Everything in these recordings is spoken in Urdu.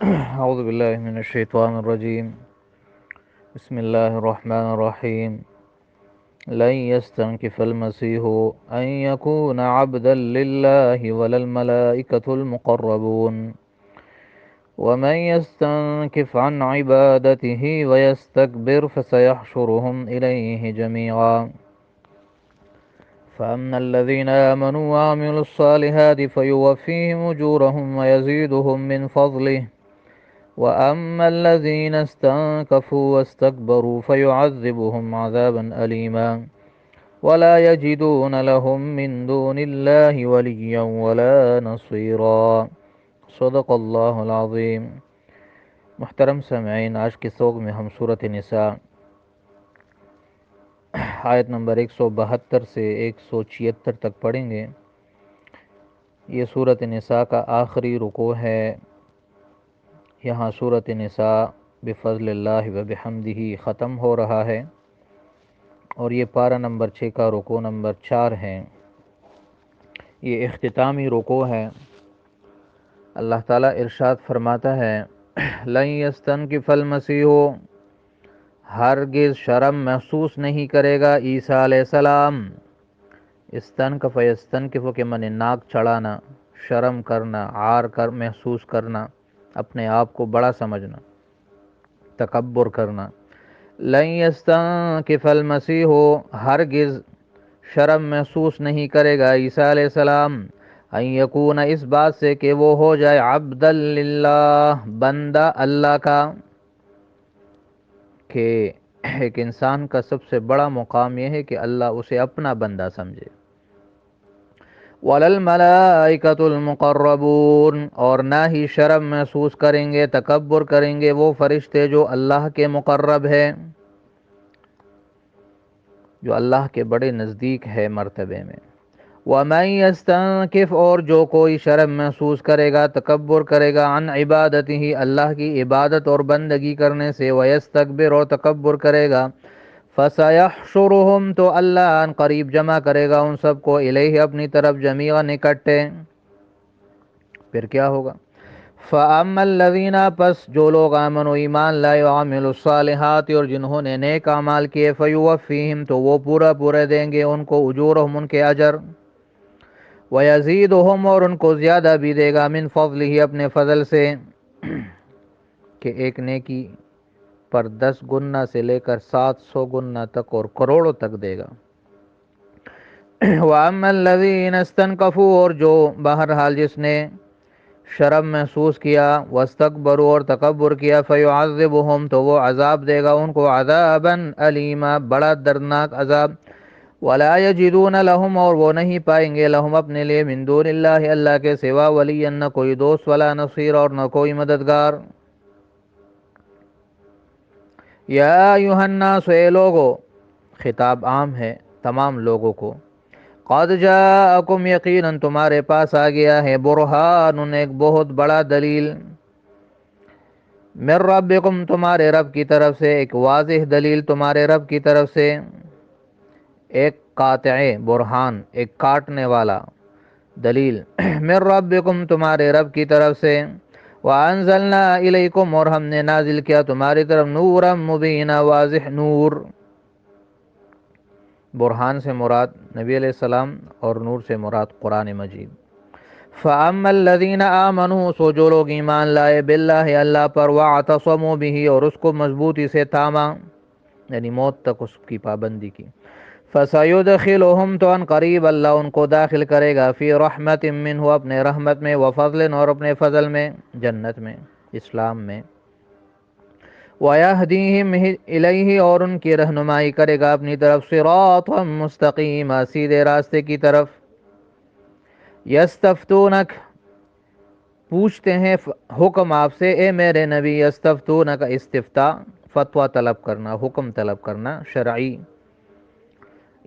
أعوذ بالله من الشيطان الرجيم. بسم الله الرحمن الرحيم. لن يستنكف المسيح أن يكون عبدا لله ولا الملائكة المقربون ومن يستنكف عن عبادته ويستكبر فسيحشرهم إليه جميعا. فأما الذين آمنوا وعملوا الصالحات فيوفيهم أجورهم ويزيدهم من فضله وأما الذين استنكفوا واستكبروا فيعذبهم عذابا أليما ولا يجدون لهم من دون الله وليا ولا نصيرا. صدق اللہ العظیم. محترم سامعین، آج کے سوگ میں ہم سورۃ نساء آیت نمبر 172 سے 176 تک پڑھیں گے. یہ سورۃ نساء کا آخری رکوع ہے. یہاں سورۃ نساء بفضل اللہ و بحمدہ ختم ہو رہا ہے اور یہ پارہ نمبر 6 کا رکوع نمبر 4 ہے. یہ اختتامی رکوع ہے. اللہ تعالیٰ ارشاد فرماتا ہے لن یستنکف المسیح، ہرگز شرم محسوس نہیں کرے گا عیسیٰ علیہ السلام. استنکف یستنکف کے معنی ناک چڑھانا، شرم کرنا، عار کر محسوس کرنا، اپنے آپ کو بڑا سمجھنا، تکبر کرنا. لن یستنکف المسیح، ہرگز شرم محسوس نہیں کرے گا عیسیٰ علیہ السلام، ان یکون، اس بات سے کہ وہ ہو جائے عبدا للہ، بندہ اللہ کا. کہ ایک انسان کا سب سے بڑا مقام یہ ہے کہ اللہ اسے اپنا بندہ سمجھے. وَلَلْمَلَائِكَةُ الْمُقَرَّبُونَ، اور نہ ہی شرم محسوس کریں گے، تکبر کریں گے وہ فرشتے جو اللہ کے مقرب ہے، جو اللہ کے بڑے نزدیک ہے مرتبے میں. وَمَن يَسْتَنكِفْ، اور جو کوئی شرم محسوس کرے گا، تکبر کرے گا، عن عبادتہ، اللہ کی عبادت اور بندگی کرنے سے، وَيَسْتَكْبِرْ، اور تکبر کرے گا، فَسَيَحْشُرُهُمْ، تو اللہ ان قریب جمع کرے گا ان سب کو، الیہ، اپنی طرف، جمیعا، اکٹھے. پھر کیا ہوگا؟ فَأَمَّا الَّذِينَ، پس جو لوگ آمنوا، ایمان لائے، وعملوا الصالحات، اور جنہوں نے نیک اعمال کیے، فَيُوَفِّيهِمْ، تو وہ پورا دیں گے ان کو، اجورہم، ان کے اجر، وَيَزِيدُهُمْ، اور ان کو زیادہ بھی دے گا، من فضلہ، اپنے فضل سے. کہ ایک نیکی پر 10 گنا سے لے کر 700 گنا تک اور کروڑوں تک دے گا. وَأَمَّا الَّذِينَ اسْتَنكَفُوا، اور جو بہرحال جس نے شرم محسوس کیا، وَاسْتَكْبَرُوا، اور تکبر کیا، فَيُعَذِّبُهُمْ، تو وہ عذاب دے گا ان کو، عذابًا علیما، بڑا دردناک عذاب. وَلَا يَجِدُونَ لَهُمْ، اور وہ نہیں پائیں گے، لہم، اپنے لیے، من دون اللہ، اللہ کے سوا، ولیًا، نہ کوئی دوست، ولا نصیر، اور نہ کوئی مددگار. یا ایھا الناس، اے لوگو، خطاب عام ہے تمام لوگوں کو. قد جاءکم، یقیناً تمہارے پاس آ گیا ہے، برہان، ایک بہت بڑا دلیل، من ربکم، تمہارے رب کی طرف سے، ایک واضح دلیل تمہارے رب کی طرف سے، ایک قاطع برہان، ایک کاٹنے والا دلیل، من ربکم، تمہارے رب کی طرف سے. وَأَنزَلْنَا إِلَيْكُمْ، اور ہم نے نازل کیا تمہاری طرف، نورا مبینہ، واضح نور. برہان سے مراد نبی علیہ السلام اور نور سے مراد قرآن مجید. فَأَمَّا الَّذِينَ آمَنُوا، سو جو لوگ ایمان لائے، باللہ، اللہ پر، وَاعْتَصَمُوا بِهِ، اور اس کو مضبوطی سے تھاما، یعنی موت تک اس کی پابندی کی. فَسَيُدْخِلُهُمْ، تو ان قریب اللہ ان کو داخل کرے گا، فی رحمت منہ، اپنے رحمت میں، وفضل، اور اپنے فضل میں، جنت میں، اسلام میں. وَيَهْدِيهِمْ إِلَيْهِ، اور ان کی رہنمائی کرے گا اپنی طرف، صراطا مستقیما، سیدھے راستے کی طرف. یستفتونک، پوچھتے ہیں حکم آپ سے، اے میرے نبی، یستفتونک، استفتاء، فتویٰ طلب کرنا، حکم طلب کرنا، شرعی.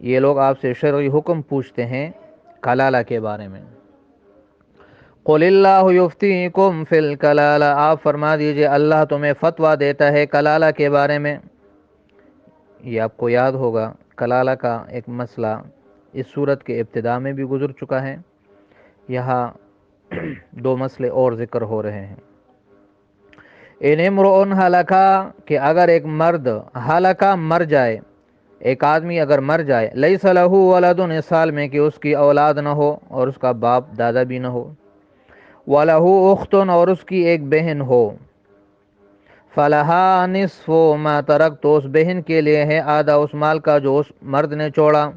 یہ لوگ آپ سے شرعی حکم پوچھتے ہیں کلالہ کے بارے میں. قل اللہ یفتیکم فی الکلالہ، آپ فرما دیجئے اللہ تمہیں فتویٰ دیتا ہے کلالہ کے بارے میں. یہ آپ کو یاد ہوگا، کلالہ کا ایک مسئلہ اس صورت کے ابتداء میں بھی گزر چکا ہے. یہاں 2 مسئلے اور ذکر ہو رہے ہیں. ان امرؤن ہلکا، کہ اگر ایک مرد ہلکا مر جائے، ایک آدمی اگر مر جائے، لیس لہ ولد، اس حال میں کہ اس کی اولاد نہ ہو اور اس کا باپ دادا بھی نہ ہو، ولہ اخت، اور اس کی ایک بہن ہو، فلہا نصف ما ترک، تو اس بہن کے لیے ہے آدھا اس مال کا جو اس مرد نے چھوڑا،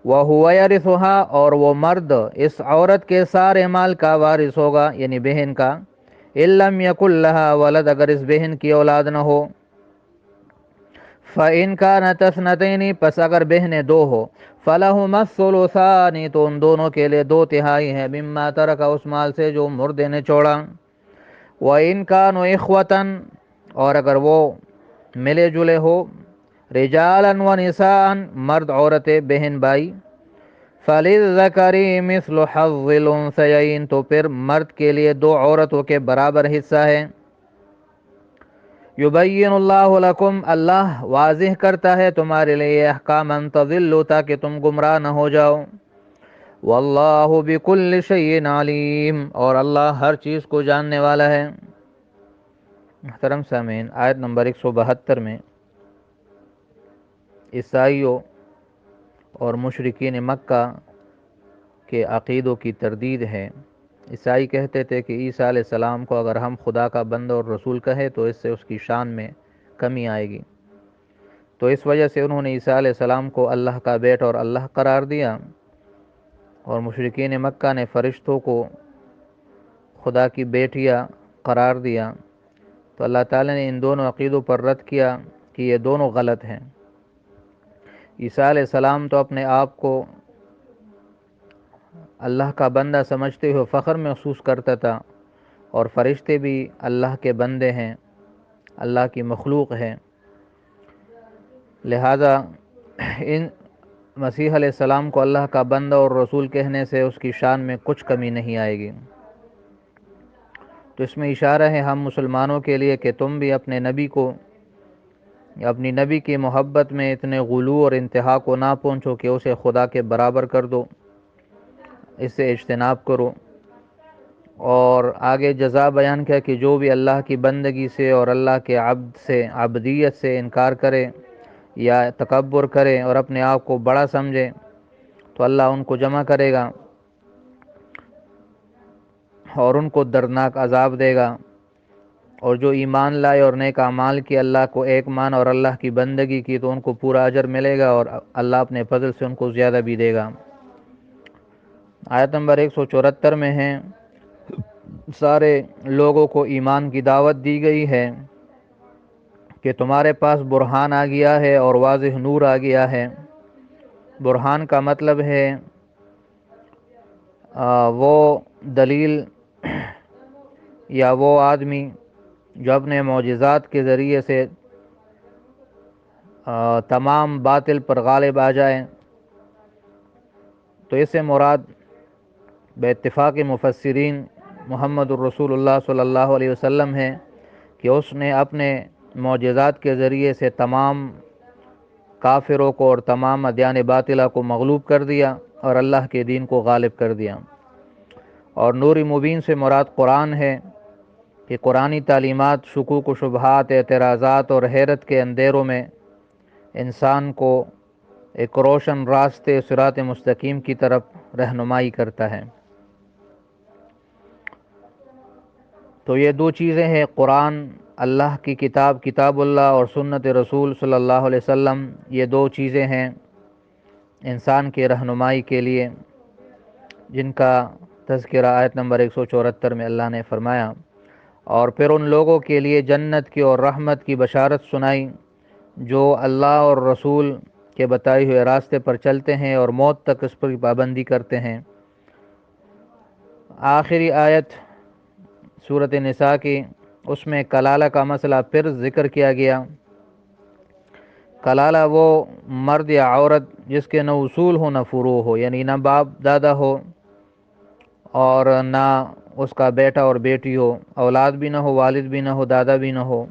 وہو یرثھا، اور وہ مرد اس عورت کے سارے مال کا وارث ہوگا، یعنی بہن کا، ان لم یکن لہا ولد، اگر اس بہن کی اولاد نہ ہو، فَإِنْ كَانَتْ اثْنَتَيْنِ، پس اگر بہنیں دو ہو، فَلَهُمَا الثُّلُثَانِ، تو ان دونوں کے لیے 2/3 ہے، مما ترک، اس مال سے جو مردے نے چھوڑا، وَإِنْ كَانُوا إِخْوَةً، اور اگر وہ ملے جلے ہو، رجالاً ونساءً، مرد عورتیں بہن بھائی، فَلِلذَّكَرِ مِثْلُ حَظِّ الْأُنثَيَيْنِ، تو پھر مرد کے لیے 2 عورتوں کے برابر حصہ ہے، یبین اللہ لکم، اللہ واضح کرتا ہے تمہارے لیے، احکاما تضلوا، تاکہ تم گمراہ نہ ہو جاؤ، واللہ بکل شیء علیم، اور اللہ ہر چیز کو جاننے والا ہے۔ محترم سامعین، آیت نمبر 172 میں عیسائیوں اور مشرکین مکہ کے عقیدوں کی تردید ہے۔ عیسائی کہتے تھے کہ عیسیٰ علیہ السلام کو اگر ہم خدا کا بندہ اور رسول کہیں تو اس سے اس کی شان میں کمی آئے گی، تو اس وجہ سے انہوں نے عیسیٰ علیہ السلام کو اللہ کا بیٹا اور اللہ قرار دیا، اور مشرکین مکہ نے فرشتوں کو خدا کی بیٹیاں قرار دیا، تو اللہ تعالیٰ نے ان دونوں عقیدوں پر رد کیا کہ یہ دونوں غلط ہیں۔ عیسیٰ علیہ السلام تو اپنے آپ کو اللہ کا بندہ سمجھتے ہوئے فخر محسوس کرتا تھا، اور فرشتے بھی اللہ کے بندے ہیں، اللہ کی مخلوق ہے، لہذا ان مسیح علیہ السلام کو اللہ کا بندہ اور رسول کہنے سے اس کی شان میں کچھ کمی نہیں آئے گی۔ تو اس میں اشارہ ہے ہم مسلمانوں کے لیے کہ تم بھی اپنے نبی کو، اپنی نبی کی محبت میں اتنے غلو اور انتہا کو نہ پہنچو کہ اسے خدا کے برابر کر دو، اس سے اجتناب کرو۔ اور آگے جزا بیان کیا کہ جو بھی اللہ کی بندگی سے اور اللہ کے عبد سے، عبدیت سے انکار کرے یا تکبر کرے اور اپنے آپ کو بڑا سمجھے، تو اللہ ان کو جمع کرے گا اور ان کو دردناک عذاب دے گا، اور جو ایمان لائے اور نیک اعمال کی، اللہ کو ایک مان اور اللہ کی بندگی کی، تو ان کو پورا اجر ملے گا، اور اللہ اپنے فضل سے ان کو زیادہ بھی دے گا۔ آیت نمبر 174 میں ہے، سارے لوگوں کو ایمان کی دعوت دی گئی ہے کہ تمہارے پاس برہان آ گیا ہے اور واضح نور آ گیا ہے۔ برہان کا مطلب ہے وہ دلیل یا وہ آدمی جو اپنے معجزات کے ذریعے سے تمام باطل پر غالب آ جائے، تو اس سے مراد بے اتفاق مفسرین محمد الرسول اللہ صلی اللہ علیہ وسلم ہے، کہ اس نے اپنے معجزات کے ذریعے سے تمام کافروں کو اور تمام ادیان باطلہ کو مغلوب کر دیا اور اللہ کے دین کو غالب کر دیا۔ اور نور مبین سے مراد قرآن ہے، کہ قرآنی تعلیمات شکوک و شبہات، اعتراضات اور حیرت کے اندھیروں میں انسان کو ایک روشن راستے صراط مستقیم کی طرف رہنمائی کرتا ہے۔ تو یہ 2 چیزیں ہیں، قرآن اللہ کی کتاب، کتاب اللہ، اور سنت رسول صلی اللہ علیہ وسلم، یہ 2 چیزیں ہیں انسان کی رہنمائی کے لیے، جن کا تذکرہ آیت نمبر 174 میں اللہ نے فرمایا۔ اور پھر ان لوگوں کے لیے جنت کی اور رحمت کی بشارت سنائی جو اللہ اور رسول کے بتائے ہوئے راستے پر چلتے ہیں اور موت تک اس پر پابندی کرتے ہیں۔ آخری آیت سورۃ نساء کی، اس میں کلالہ کا مسئلہ پھر ذکر کیا گیا۔ کلالہ وہ مرد یا عورت جس کے نہ اصول ہو نہ فروع ہو، یعنی نہ باپ دادا ہو اور نہ اس کا بیٹا اور بیٹی ہو، اولاد بھی نہ ہو، والد بھی نہ ہو، دادا بھی نہ ہو۔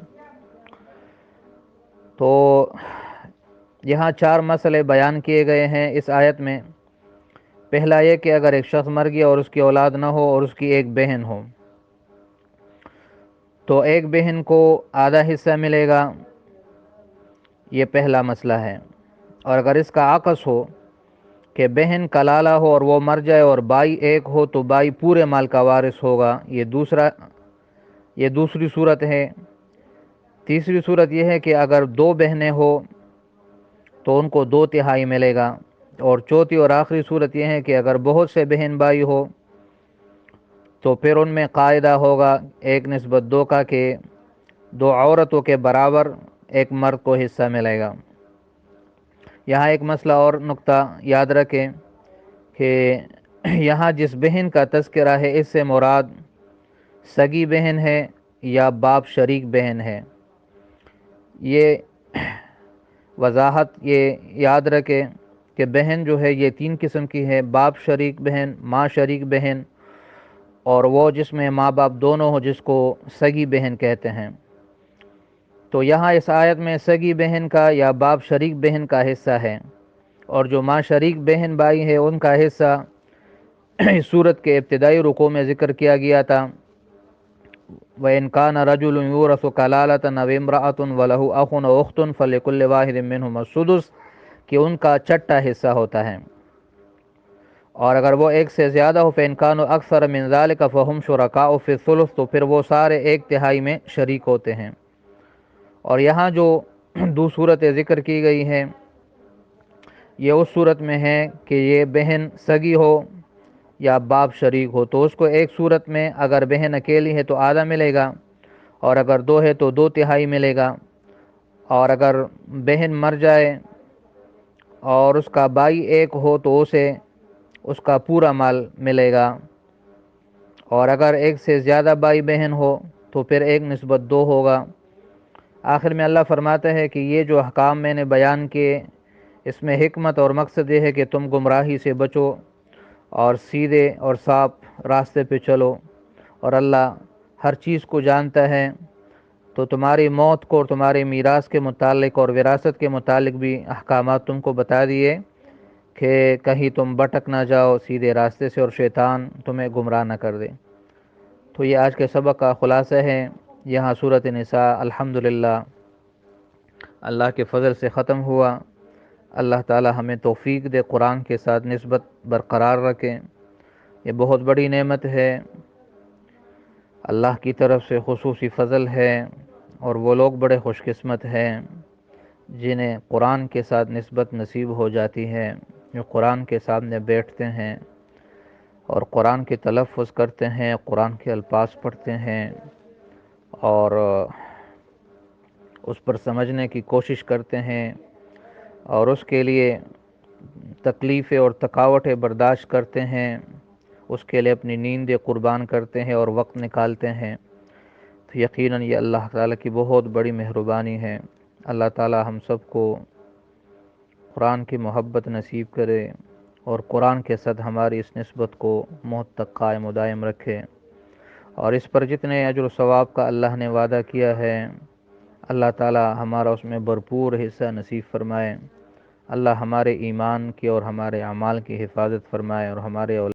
تو یہاں 4 مسئلے بیان کیے گئے ہیں اس آیت میں۔ پہلا یہ کہ اگر ایک شخص مر گیا اور اس کی اولاد نہ ہو اور اس کی ایک بہن ہو، تو ایک بہن کو آدھا حصہ ملے گا، یہ پہلا مسئلہ ہے۔ اور اگر اس کا عکس ہو کہ بہن کلالہ ہو اور وہ مر جائے اور بھائی ایک ہو تو بھائی پورے مال کا وارث ہوگا، یہ دوسری صورت ہے۔ تیسری صورت یہ ہے کہ اگر دو بہنیں ہو تو ان کو 2/3 ملے گا، اور چوتھی اور آخری صورت یہ ہے کہ اگر بہت سے بہن بھائی ہو تو پھر ان میں قاعدہ ہوگا 1:2 کا، کہ 2 عورتوں کے برابر ایک مرد کو حصہ ملے گا۔ یہاں ایک مسئلہ اور نقطہ یاد رکھیں کہ یہاں جس بہن کا تذکرہ ہے اس سے مراد سگی بہن ہے یا باپ شریک بہن ہے۔ یہ وضاحت یہ یاد رکھیں کہ بہن جو ہے یہ 3 قسم کی ہے: باپ شریک بہن، ماں شریک بہن، اور وہ جس میں ماں باپ دونوں ہو جس کو سگی بہن کہتے ہیں۔ تو یہاں اس آیت میں سگی بہن کا یا باپ شریک بہن کا حصہ ہے، اور جو ماں شریک بہن بھائی ہے ان کا حصہ اس صورت کے ابتدائی رکوع میں ذکر کیا گیا تھا۔ وَإِنْ كَانَ رَجُلٌ يُورَثُ كَلَالَةً أَوِ امْرَأَةٌ وَلَهُ أَخٌ أَوْ أُخْتٌ فَلِكُلِّ وَاحِدٍ مِّنْهُمَا السُّدُسُ، کہ ان کا چھٹا حصہ ہوتا ہے۔ اور اگر وہ ایک سے زیادہ ہو فَإِنْ كَانُوا أَكْثَرَ مِنْ ذَلِكَ فَهُمْ شُرَكَاءُ فِي الثُّلُثِ، تو پھر وہ سارے 1/3 میں شریک ہوتے ہیں۔ اور یہاں جو دو صورتیں ذکر کی گئی ہیں یہ اس صورت میں ہے کہ یہ بہن سگی ہو یا باپ شریک ہو، تو اس کو ایک صورت میں اگر بہن اکیلی ہے تو آدھا ملے گا، اور اگر 2 ہے تو 2/3 ملے گا، اور اگر بہن مر جائے اور اس کا بھائی ایک ہو تو اسے اس کا پورا مال ملے گا، اور اگر ایک سے زیادہ بھائی بہن ہو تو پھر 1:2 ہوگا۔ آخر میں اللہ فرماتا ہے کہ یہ جو احکام میں نے بیان کیے اس میں حکمت اور مقصد یہ ہے کہ تم گمراہی سے بچو اور سیدھے اور صاف راستے پہ چلو، اور اللہ ہر چیز کو جانتا ہے۔ تو تمہاری موت کو اور تمہارے میراث کے متعلق اور وراثت کے متعلق بھی احکامات تم کو بتا دیے کہ کہیں تم بھٹک نہ جاؤ سیدھے راستے سے اور شیطان تمہیں گمراہ نہ کر دے۔ تو یہ آج کے سبق کا خلاصہ ہے۔ یہاں سورۃ نساء الحمدللہ اللہ کے فضل سے ختم ہوا۔ اللہ تعالی ہمیں توفیق دے قرآن کے ساتھ نسبت برقرار رکھیں، یہ بہت بڑی نعمت ہے، اللہ کی طرف سے خصوصی فضل ہے، اور وہ لوگ بڑے خوش قسمت ہیں جنہیں قرآن کے ساتھ نسبت نصیب ہو جاتی ہے، جو قرآن کے سامنے بیٹھتے ہیں اور قرآن کے تلفظ کرتے ہیں، قرآن کے الفاظ پڑھتے ہیں اور اس پر سمجھنے کی کوشش کرتے ہیں، اور اس کے لیے تکلیفیں اور تھکاوٹیں برداشت کرتے ہیں، اس کے لیے اپنی نیندیں قربان کرتے ہیں اور وقت نکالتے ہیں، تو یقیناً یہ اللہ تعالیٰ کی بہت بڑی مہربانی ہے۔ اللہ تعالیٰ ہم سب کو قرآن کی محبت نصیب کرے اور قرآن کے ساتھ ہماری اس نسبت کو موت تک قائم و دائم رکھے، اور اس پر جتنے اجر و ثواب کا اللہ نے وعدہ کیا ہے اللہ تعالیٰ ہمارا اس میں بھرپور حصہ نصیب فرمائے۔ اللہ ہمارے ایمان کی اور ہمارے اعمال کی حفاظت فرمائے، اور ہمارے